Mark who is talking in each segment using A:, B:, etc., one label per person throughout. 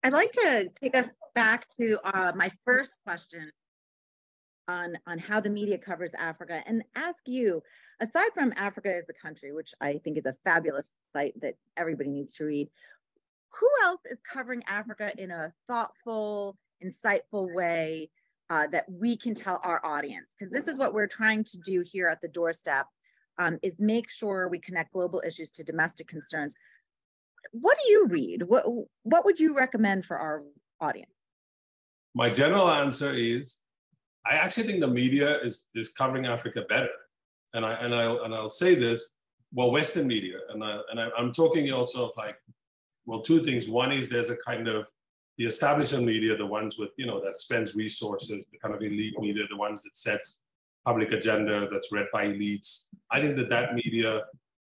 A: I'd like to take us back to my first question on how the media covers Africa and ask you, aside from Africa as a country, which I think is a fabulous site that everybody needs to read, who else is covering Africa in a thoughtful, insightful way that we can tell our audience? Because this is what we're trying to do here at The Doorstep, is make sure we connect global issues to domestic concerns. What do you read? What would you recommend for our audience?
B: My general answer is, I actually think the media is covering Africa better, and I'll say this, well, Western media, and I'm talking also of like, well, two things. One is there's a kind of the establishment media, the ones with that spends resources, the kind of elite media, the ones that sets public agenda that's read by elites. I think that media,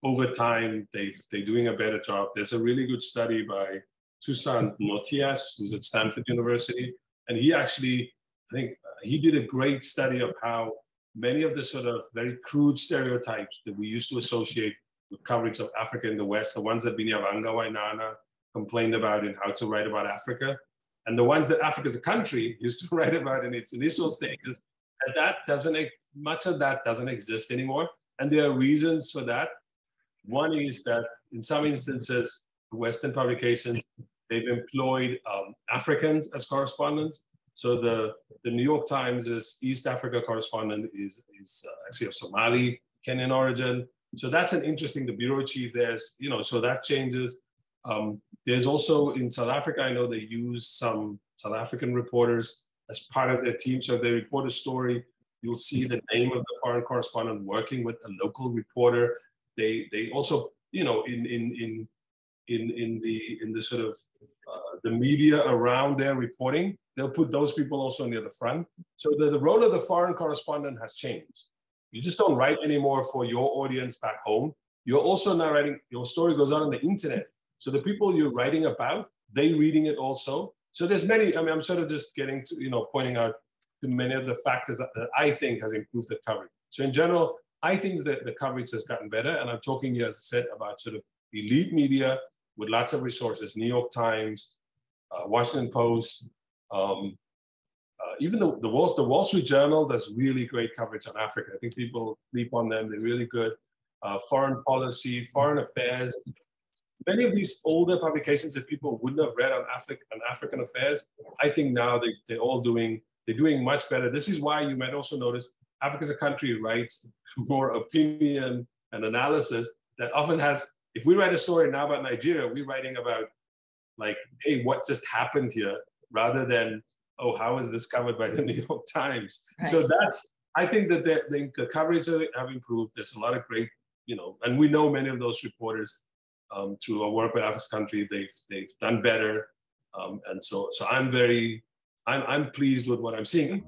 B: over time, they're doing a better job. There's a really good study by Toussaint Notias, who's at Stanford University, and he actually, I think he did a great study of how many of the sort of very crude stereotypes that we used to associate with coverage of Africa in the West, the ones that Binyavanga Wainaina complained about in How to Write About Africa, and the ones that Africa as a country used to write about in its initial stages, and much of that doesn't exist anymore. And there are reasons for that. One is that in some instances, Western publications, they've employed Africans as correspondents. So the New York Times' East Africa correspondent is actually of Somali, Kenyan origin. So that's an interesting, the bureau chief there's, so that changes. There's also in South Africa, I know they use some South African reporters as part of their team. So if they report a story, you'll see the name of the foreign correspondent working with a local reporter. They also, in the sort of the media around their reporting, they'll put those people also near the front. So the role of the foreign correspondent has changed. You just don't write anymore for your audience back home. You're also now writing, your story goes out on the internet. So the people you're writing about, they reading it also. So there's many, I'm sort of just getting to, pointing out to many of the factors that I think has improved the coverage. So in general, I think that the coverage has gotten better. And I'm talking here, as I said, about sort of elite media with lots of resources, New York Times, Washington Post, even the Wall Street Journal does really great coverage on Africa. I think people sleep on them, they're really good. Foreign policy, foreign affairs. Many of these older publications that people wouldn't have read on African affairs, I think now they're doing much better. This is why you might also notice Africa as a country writes more opinion and analysis that often has, if we write a story now about Nigeria, we're writing about like, hey, what just happened here, rather than, oh, how is this covered by the New York Times? Right. So I think that the coverage have improved. There's a lot of great, and we know many of those reporters through our work with Africa's country, they've done better. And so I'm pleased with what I'm seeing.